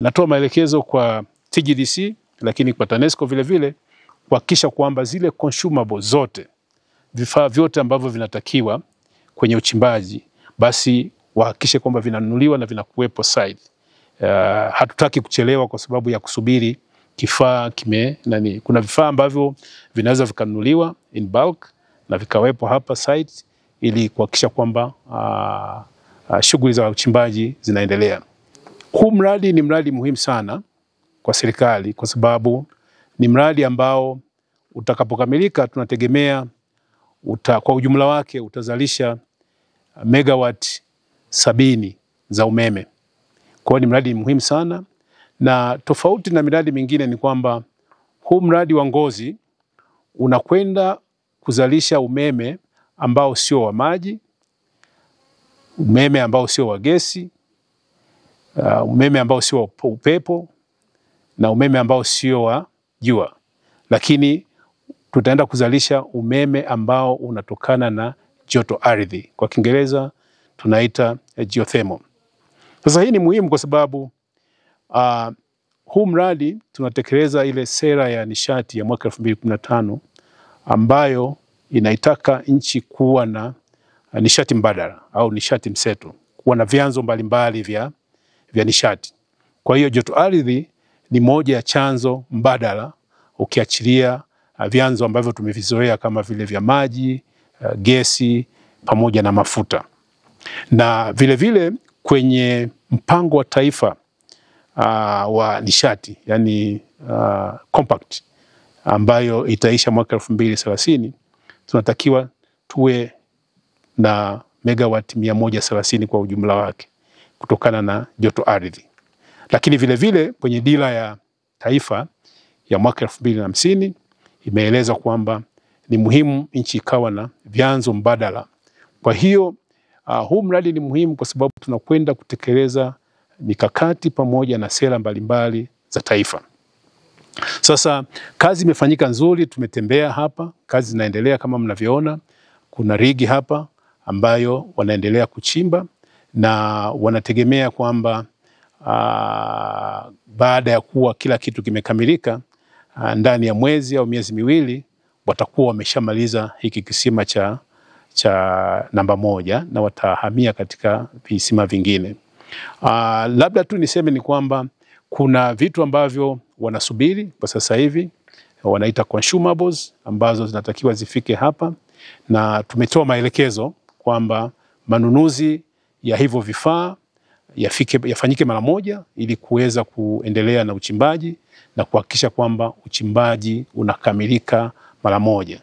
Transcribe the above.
natoa maelekezo kwa TGDC lakini kwa TANESCO vile vile kuhakikisha kwamba zile consumables zote, vifaa vyote ambavyo vinatakiwa kwenye uchimbaji, basi wahakikishe kwamba vinanunuliwa na vinakuwepo site. Hatutaki kuchelewa kwa sababu ya kusubiri kifaa kuna vifaa ambavyo vinaweza vikanunuliwa in bulk na vikawepo hapa site ili kuhakikisha kwamba shughuli za uchimbaji zinaendelea. Huu mradi ni mradi muhimu sana kwa serikali kwa sababu ni mradi ambao utakapokamilika tunategemea kwa ujumla wake utazalisha megawatt 70 za umeme. Kwa hiyo ni mradi muhimu sana, na tofauti na miradi mingine ni kwamba huu mradi wa Ngozi unakwenda kuzalisha umeme ambao sio wa maji, umeme ambao sio wa gesi, umeme ambao sio wa upepo na umeme ambao sio wa jua. Lakini tutaenda kuzalisha umeme ambao unatokana na joto ardhi. Kwa Kiingereza tunaita geothermal. Sasa hii ni muhimu kwa sababu huu mradi tunatekeleza ile sera ya nishati ya mwaka 2015 ambayo inaitaka nchi kuwa na nishati mbadala au nishati mseto, kuwa na vyanzo mbalimbali vya nishati. Kwa hiyo joto ardhi ni moja ya chanzo mbadala ukiachilia vyanzo ambavyo tumevizoea kama vile vya maji, gesi pamoja na mafuta. Na vile vile kwenye mpango wa taifa wa nishati, yani compact ambayo itaisha mwaka 2030, tunatakiwa tuwe na megawatt 130 kwa ujumla wake kutokana na joto ardhi. Lakini vile vile kwenye dira ya taifa ya mwaka 2050 imeeleza kwamba ni muhimu nchi ikawa na vyanzo mbadala. Kwa hiyo huu mradi ni muhimu kwa sababu tunakwenda kutekeleza mikakati pamoja na sera mbalimbali za taifa. Sasa kazi imefanyika nzuri, tumetembea hapa, kazi zinaendelea kama mnavyoona. Kuna rigi hapa ambayo wanaendelea kuchimba na wanategemea kwamba baada ya kuwa kila kitu kimekamilika ndani ya mwezi au miezi miwili watakuwa wameshamaliza hiki kisima cha namba 1 na watahamia katika visima vingine. Labda tu niseme ni kwamba kuna vitu ambavyo wanasubiri kwa sasa hivi, wanaita consumables ambazo zinatakiwa zifike hapa, na tumetoa maelekezo kwamba manunuzi ya hivyo vifaa yafanyike mara moja ili kuweza kuendelea na uchimbaji na kuhakikisha kwamba uchimbaji unakamilika mara moja.